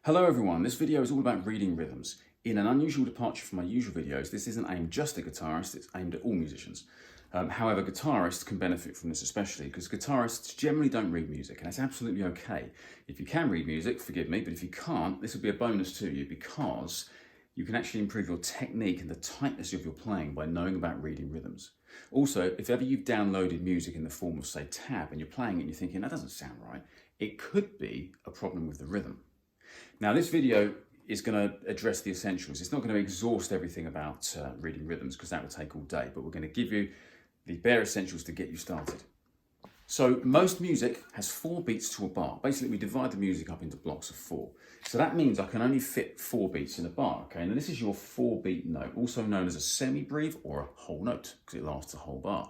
Hello everyone, this video is all about reading rhythms. In an unusual departure from my usual videos, this isn't aimed just at guitarists, it's aimed at all musicians. However, guitarists can benefit from this especially because guitarists generally don't read music, and that's absolutely okay. If you can read music, forgive me, but if you can't, this will be a bonus to you because you can actually improve your technique and the tightness of your playing by knowing about reading rhythms. Also, if ever you've downloaded music in the form of, say, tab, and you're playing it and you're thinking, that doesn't sound right, it could be a problem with the rhythm. Now, this video is going to address the essentials. It's not going to exhaust everything about reading rhythms because that will take all day, but we're going to give you the bare essentials to get you started. So most music has 4 beats to a bar. Basically, we divide the music up into blocks of 4. So that means I can only fit 4 beats in a bar, okay? And this is your 4-beat note, also known as a semi-breve or a whole note, because it lasts a whole bar.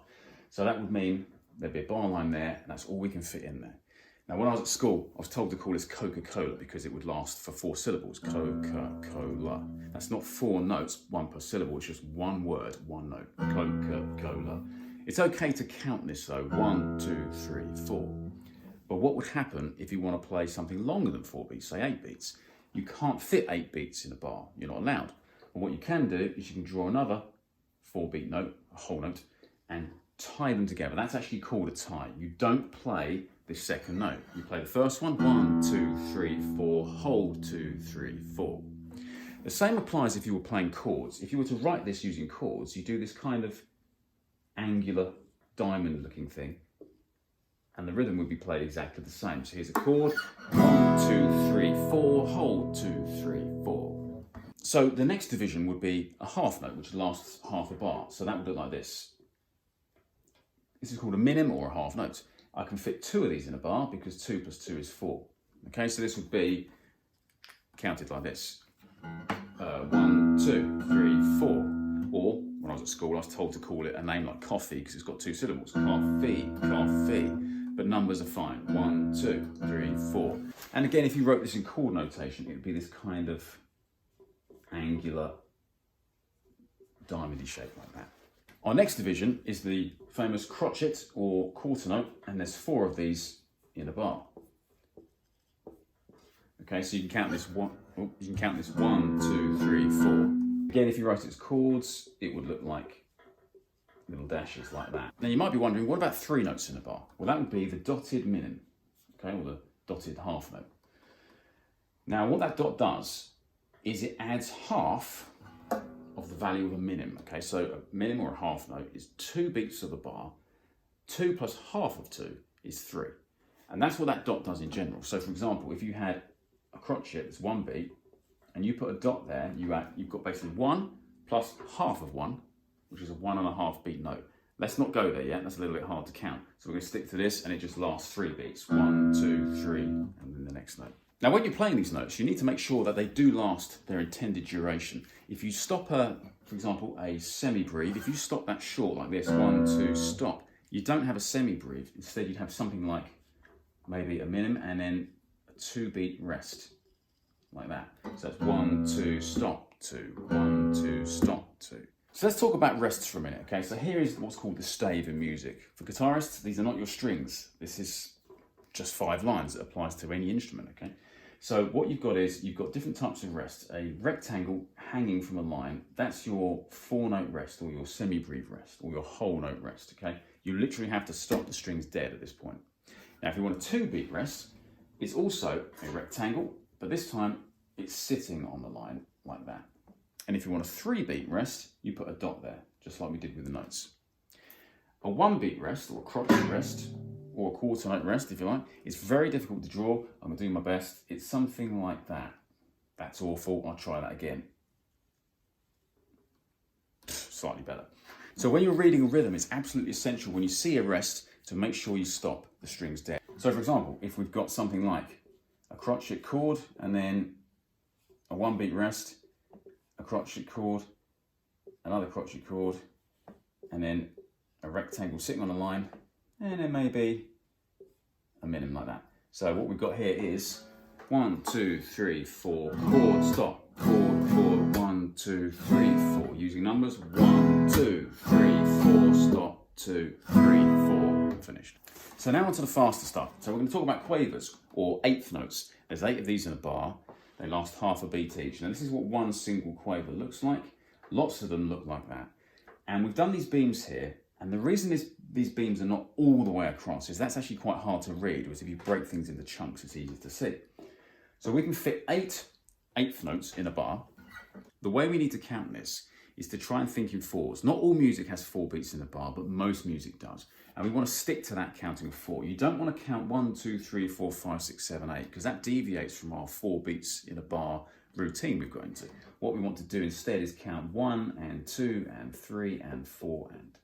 So that would mean there'd be a bar line there, and that's all we can fit in there. Now, when I was at school, I was told to call this Coca-Cola because it would last for 4 syllables. Coca-Cola. That's not 4 notes, 1 per syllable. It's just 1 word, 1 note. Coca-Cola. It's okay to count this though. 1, 2, 3, 4. But what would happen if you want to play something longer than 4 beats, say 8 beats? You can't fit 8 beats in a bar. You're not allowed. And what you can do is you can draw another 4-beat note, a whole note, and tie them together. That's actually called a tie. You don't play this second note. You play the first one, 1, 2, 3, 4, hold 2, 3, 4. The same applies if you were playing chords. If you were to write this using chords, you do this kind of angular diamond looking thing, and the rhythm would be played exactly the same. So here's a chord, 1, 2, 3, 4, hold 2, 3, 4. So the next division would be a half note, which lasts half a bar. So that would look like this. This is called a minim or a half note. I can fit 2 of these in a bar because 2 plus 2 is 4. Okay, so this would be counted like this. 1, 2, 3, 4. Or, when I was at school, I was told to call it a name like coffee because it's got 2 syllables. Coffee, coffee. But numbers are fine. 1, 2, 3, 4. And again, if you wrote this in chord notation, it would be this kind of angular, diamondy shape like that. Our next division is the famous crotchet or quarter note, and there's 4 of these in a bar. Okay, so you can count this 1, 2, 3, 4. Again, if you write it as chords, it would look like little dashes like that. Now you might be wondering, what about 3 notes in a bar? Well, that would be the dotted minim, okay, or the dotted half note. Now, what that dot does is it adds half of the value of a minim. Okay, so a minim or a half note is 2 beats of the bar. 2 plus half of 2 is 3. And that's what that dot does in general. So for example, if you had a crotchet that's 1 beat and you put a dot there, you've got basically 1 plus half of 1, which is a 1.5 beat note. Let's not go there yet, that's a little bit hard to count. So we're going to stick to this and it just lasts 3 beats. 1, 2, 3, and then the next note. Now, when you're playing these notes, you need to make sure that they do last their intended duration. If you stop for example, a semi-breve, if you stop that short like this, 1, 2, stop, you don't have a semi-breve. Instead, you'd have something like maybe a minim and then a 2-beat rest, like that. So that's 1, 2, stop, 2, 1, 2, stop, 2. So let's talk about rests for a minute, okay? So here is what's called the stave in music. For guitarists, these are not your strings. This is just 5 lines that applies to any instrument, okay? So what you've got is, you've got different types of rest. A rectangle hanging from a line, that's your 4-note rest, or your semi-breve rest, or your whole note rest, okay? You literally have to stop the strings dead at this point. Now, if you want a 2-beat rest, it's also a rectangle, but this time it's sitting on the line like that. And if you want a 3-beat rest, you put a dot there, just like we did with the notes. A 1-beat rest, or a crotchet rest, or a quarter note rest, if you like, it's very difficult to draw. I'm going to do my best. It's something like that. That's awful. I'll try that again. Slightly better. So when you're reading a rhythm, it's absolutely essential when you see a rest to make sure you stop the strings dead. So for example, if we've got something like a crotchet chord and then a 1-beat rest, a crotchet chord, another crotchet chord, and then a rectangle sitting on a line, and then maybe a minim like that. So what we've got here is 1, 2, 3, 4, chord, stop, chord, chord, 1, 2, 3, 4. Using numbers, 1, 2, 3, 4, stop, 2, 3, 4, finished. So now on to the faster stuff. So we're going to talk about quavers, or 8th notes. There's 8 of these in a bar. They last half a beat each. Now this is what one single quaver looks like. Lots of them look like that. And we've done these beams here, and the reason these beams are not all the way across is that's actually quite hard to read, whereas if you break things into chunks, it's easier to see. So we can fit 8 eighth notes in a bar. The way we need to count this is to try and think in fours. Not all music has 4 beats in a bar, but most music does. And we want to stick to that counting of 4. You don't want to count 1, 2, 3, 4, 5, 6, 7, 8, because that deviates from our 4 beats in a bar routine we've got into. What we want to do instead is count 1 and 2 and 3 and 4 and.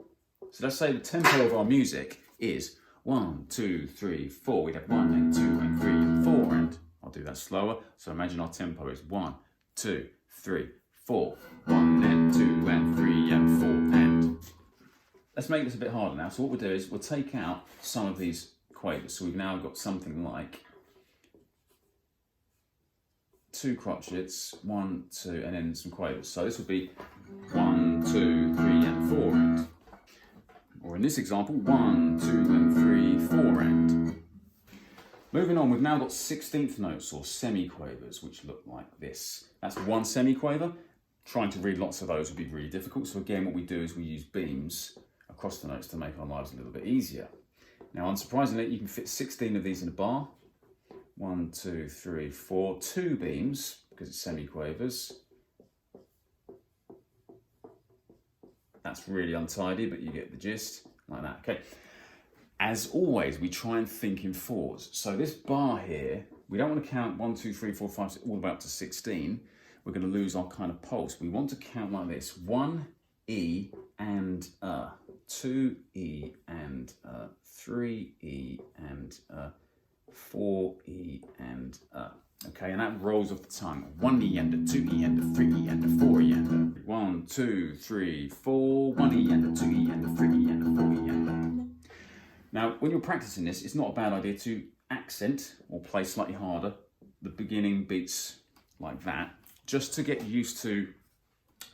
So let's say the tempo of our music is 1, 2, 3, 4. We'd have 1 and 2 and 3 and 4 and. I'll do that slower. So imagine our tempo is 1, 2, 3, 4. 1 and 2 and 3 and 4 and. Let's make this a bit harder now. So what we'll do is we'll take out some of these quavers. So we've now got something like 2 crotchets, 1, 2, and then some quavers. So this would be 1, 2, 3, and 4 and. Or in this example, 1, 2, and 3, 4 and. Moving on, we've now got 16th notes or semiquavers, which look like this. That's one semiquaver. Trying to read lots of those would be really difficult. So again, what we do is we use beams across the notes to make our lives a little bit easier. Now, unsurprisingly, you can fit 16 of these in a bar. 1, 2, 3, 4, 2 beams, because it's semiquavers. That's really untidy, but you get the gist, like that, okay? As always, we try and think in fours. So this bar here, we don't want to count 1, 2, 3, 4, 5, 6, all the way up to 16. We're going to lose our kind of pulse. We want to count like this: 1 E and 2 E and 3 E and 4 E and okay, and that rolls off the tongue. 1 E and a 2 E and a 3 E and a 4 E and a 1, 2, 3, 4. 1 E and a 2 E and a 3 E and a 4 E and a. Now, when you're practicing this, it's not a bad idea to accent or play slightly harder the beginning beats like that, just to get used to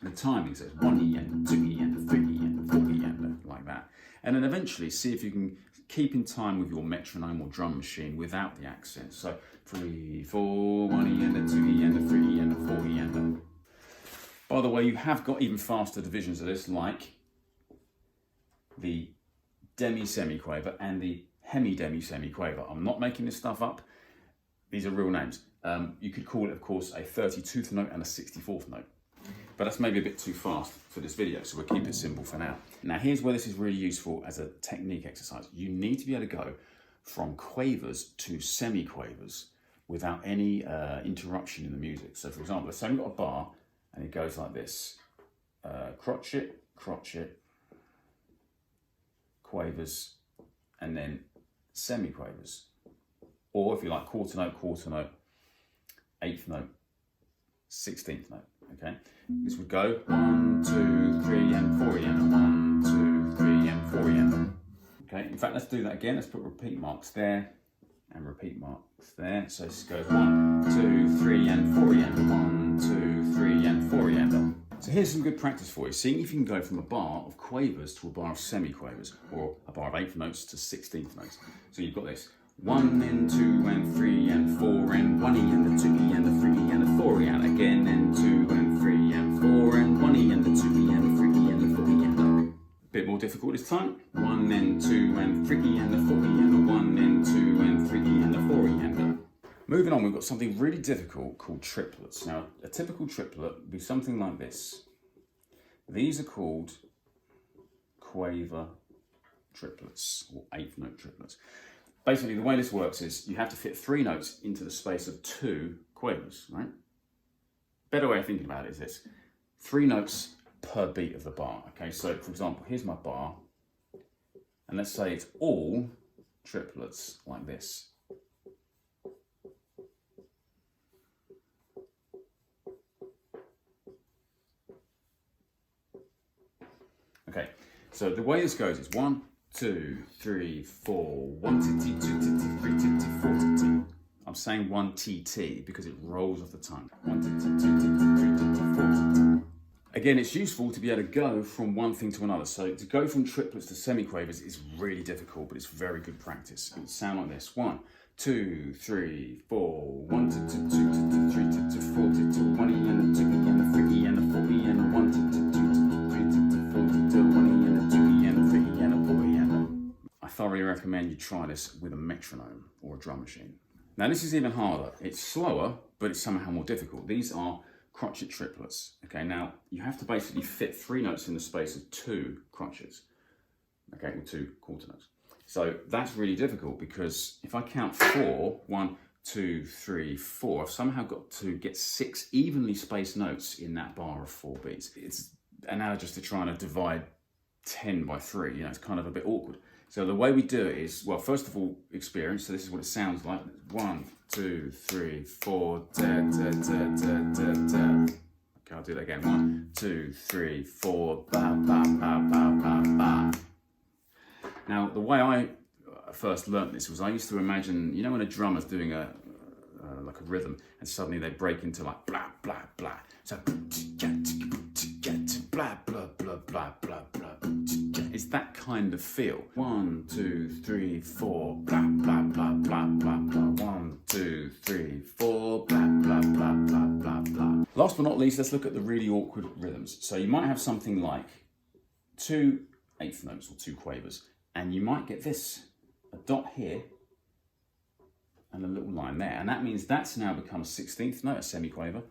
the timing. So it's 1 E and a 2 E and a 3 E and a 4 E and a, like that. And then eventually see if you can keep in time with your metronome or drum machine without the accent. So 3, 4, 1 E and a 2 E and a 3 E and a 4 E and a. By the way, you have got even faster divisions of this, like the demi-semiquaver and the hemi-demi-semiquaver. I'm not making this stuff up. These are real names. You could call it, of course, a 32th note and a 64th note. But that's maybe a bit too fast for this video, so we'll keep it simple for now. Now, here's where this is really useful as a technique exercise. You need to be able to go from quavers to semiquavers without any interruption in the music. So, for example, let's say we've got a bar and it goes like this. Crotchet, crotchet, quavers, and then semiquavers. Or if you like, quarter note, eighth note, 16th note, okay? This would go 1, 2, 3, and 4 and 1, 2, 3, and 4 and. Okay, in fact, let's do that again. Let's put repeat marks there and repeat marks there. So this goes 1, 2, 3, and 4 and 1, 2, 3, and 4 and. So here's some good practice for you. Seeing if you can go from a bar of quavers to a bar of semiquavers, or a bar of 8th notes to 16th notes. So you've got this: 1 and 2 and 3 and 4 and 1 E and a 2 E and a 3 E and a 4 E and again and 2 and 3 and 4 and 1 E and a 2 E and a 3 E and a 4 E and a. Bit more difficult this time. 1 and 2 and 3 E and a 4 E and a 1 and 2 and 3 E and a 4 E and a. Moving on, we've got something really difficult called triplets. Now, a typical triplet would be something like this. These are called quaver triplets, or 8th note triplets. Basically, the way this works is you have to fit 3 notes into the space of 2 quavers, right? Better way of thinking about it is this: 3 notes per beat of the bar, okay? So, for example, here's my bar, and let's say it's all triplets like this. Okay, so the way this goes is 1, 2, 3, 4, 1 T, 2 T, 3 T, 4 T. I'm saying 1 TT because it rolls off the tongue. 1 T, 2 T, 3 T, 4 T. Again, it's useful to be able to go from one thing to another. So to go from triplets to semiquavers is really difficult, but it's very good practice. It would sound like this: 1, 2, 3, 4, 1 T, 2 T, 3 T, recommend you try this with a metronome or a drum machine. Now this is even harder. It's slower, but it's somehow more difficult. These are crotchet triplets. Okay, now you have to basically fit 3 notes in the space of 2 crotchets. Okay, with 2 quarter notes. So that's really difficult because if I count 4, 1, 2, 3, 4, I've somehow got to get 6 evenly spaced notes in that bar of 4 beats. It's analogous to trying to divide 10 by 3, you know, it's kind of a bit awkward. So the way we do it is, well, first of all, experience. So this is what it sounds like. 1, 2, 3, 4, da, da, da, da, da, da. Okay, I'll do that again. 1, 2, 3, 4, ba, ba, ba, ba, ba, ba. Now, the way I first learnt this was I used to imagine, you know, when a drummer's doing like a rhythm and suddenly they break into like blah, blah, blah. So, blah, blah, blah, blah, blah, blah. It's that kind of feel. 1, 2, 3, 4, blah, blah, blah, blah, blah, blah. 1, 2, 3, 4, blah, blah, blah, blah, blah, blah. Last but not least, let's look at the really awkward rhythms. So you might have something like 2 eighth notes or 2 quavers, and you might get this, a dot here, and a little line there. And that means that's now become a 16th note, a semiquaver.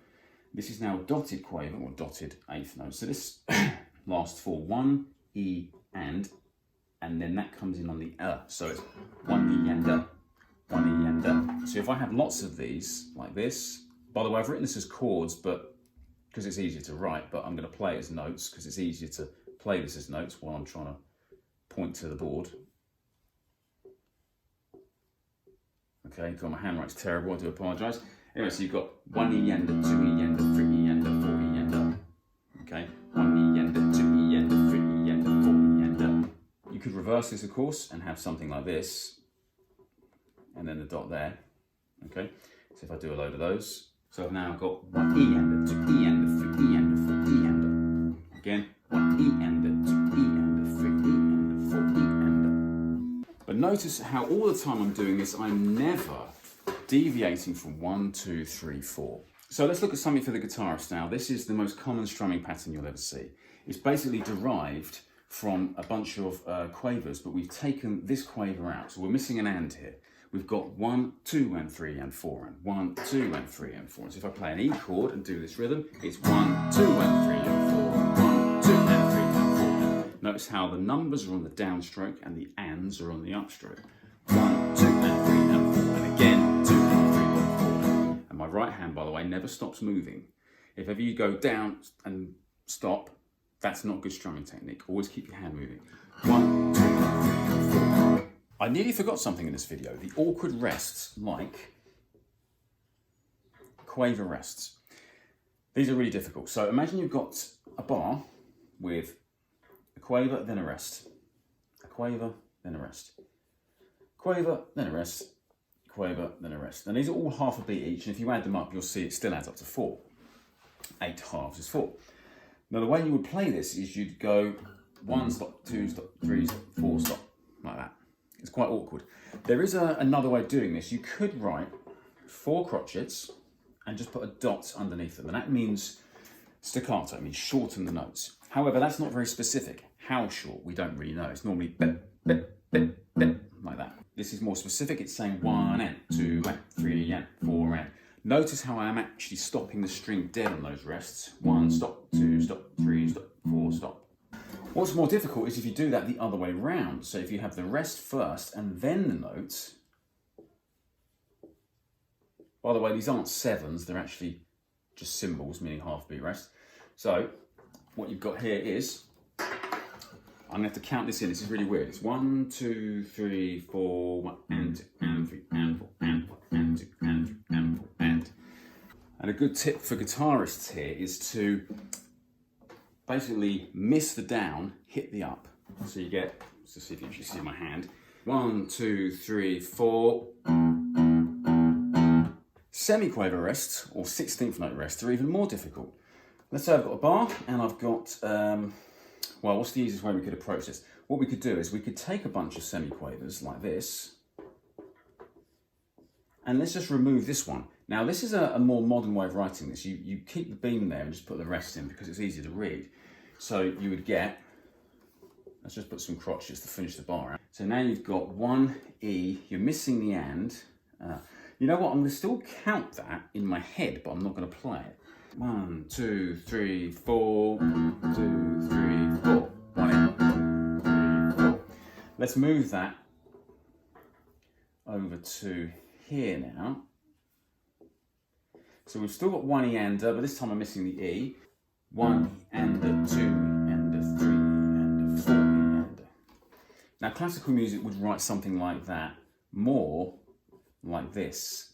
This is now a dotted quaver, or dotted eighth note. So this lasts for 1 E and then that comes in on the So it's 1 E and 1 E and So if I have lots of these, like this, by the way, I've written this as chords, but because it's easier to write, but I'm going to play it as notes because it's easier to play this as notes while I'm trying to point to the board. Okay, God, my handwriting's terrible, I do apologise. Anyway, so you've got 1 E and 2 E and 3 E and 4 E and okay, 1 E and 2 E and 3 E and 4 E and You could reverse this, of course, and have something like this, and then the dot there. Okay, so if I do a load of those, so I've now got 1 E and 2 E and 3 E and 4 E and again, 1 E and 2 E and 3 E and 4 E and But notice how all the time I'm doing this, I'm never deviating from 1, 2, 3, 4. So let's look at something for the guitarist now. This is the most common strumming pattern you'll ever see. It's basically derived from a bunch of quavers, but we've taken this quaver out. So we're missing an and here. We've got 1, 2, and 3, and 4, and 1, 2, and 3, and 4. So if I play an E chord and do this rhythm, it's 1, 2, and 3, and 4, 1, 2, and 3, and 4. Notice how the numbers are on the downstroke and the ands are on the upstroke. 1, 2, and 3, and 4, and again, 2, and 3, and 4. And my right hand, by the way, never stops moving. If ever you go down and stop, that's not good strumming technique. Always keep your hand moving. 1, 2, 3, and 4. I nearly forgot something in this video. The awkward rests, like quaver rests. These are really difficult. So imagine you've got a bar with a quaver, then a rest. A quaver, then a rest. Quaver, then a rest. Quaver, then a rest. And these are all half a beat each, and if you add them up, you'll see it still adds up to 4. 8 halves is 4. Now the way you would play this is you'd go 1 stop, 2 stop, 3 stop, 4 stop, like that. It's quite awkward. There is another way of doing this. You could write 4 crotchets and just put a dot underneath them, and that means staccato, it means shorten the notes. However, that's not very specific. How short, we don't really know. It's normally bip, bip, bip, bip, like that. This is more specific. It's saying 1 and 2 and 3 and 4 and. Notice how I am actually stopping the string dead on those rests. 1 stop, 2 stop, 3 stop, 4 stop. What's more difficult is if you do that the other way round. So if you have the rest first and then the notes. By the way, these aren't 7s, they're actually just symbols, meaning half beat rest. So what you've got here is, I'm going to have to count this in. This is really weird. It's 1, 2, 3, 4, 1 and 2 and 3 and 4 and 1 and 2 and 3 and 4 and. And a good tip for guitarists here is to basically miss the down, hit the up. So you get, let's see if you actually see my hand. 1, 2, 3, 4. Semiquaver rests or 16th note rests are even more difficult. Let's say I've got a bar and I've got, well, what's the easiest way we could approach this? What we could do is we could take a bunch of semiquavers like this, and let's just remove this one. Now, this is a more modern way of writing this. You keep the beam there and just put the rest in because it's easier to read. So you would get Let's just put some crotchets to finish the bar out. So now you've got 1 E, you're missing the and. You know what, I'm gonna still count that in my head, but I'm not gonna play it. 1, 2, 3, 4, 2, 3, 4. 1 E, 3, 4. Let's move that over to here now. So we've still got 1 E and, but this time I'm missing the E. 1 and a 2 and a 3 and a 4 and. Now classical music would write something like that, more like this.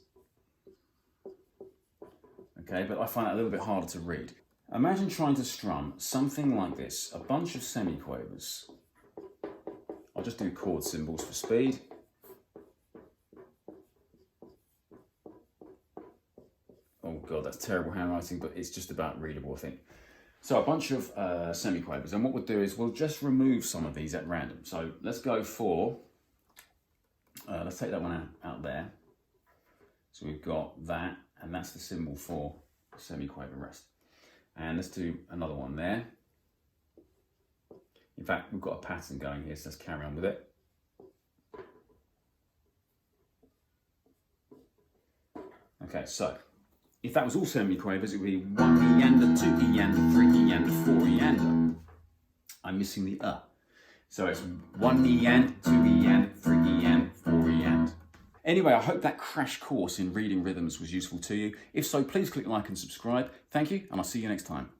Okay, but I find that a little bit harder to read. Imagine trying to strum something like this, a bunch of semiquavers. I'll just do chord symbols for speed. Oh God, that's terrible handwriting, but it's just about readable, I think. So a bunch of semiquavers, and what we'll do is we'll just remove some of these at random. So let's go for, let's take that one out there. So we've got that, and that's the symbol for semiquaver rest. And let's do another one there. In fact, we've got a pattern going here, so let's carry on with it. Okay, so if that was all semiquavers, it would be 1 E and a 2 E and a 3 E and a 4 E and. I'm missing the So it's 1 E and, 2 E and, 3 E and, 4 E and. Anyway, I hope that crash course in reading rhythms was useful to you. If so, please click like and subscribe. Thank you, and I'll see you next time.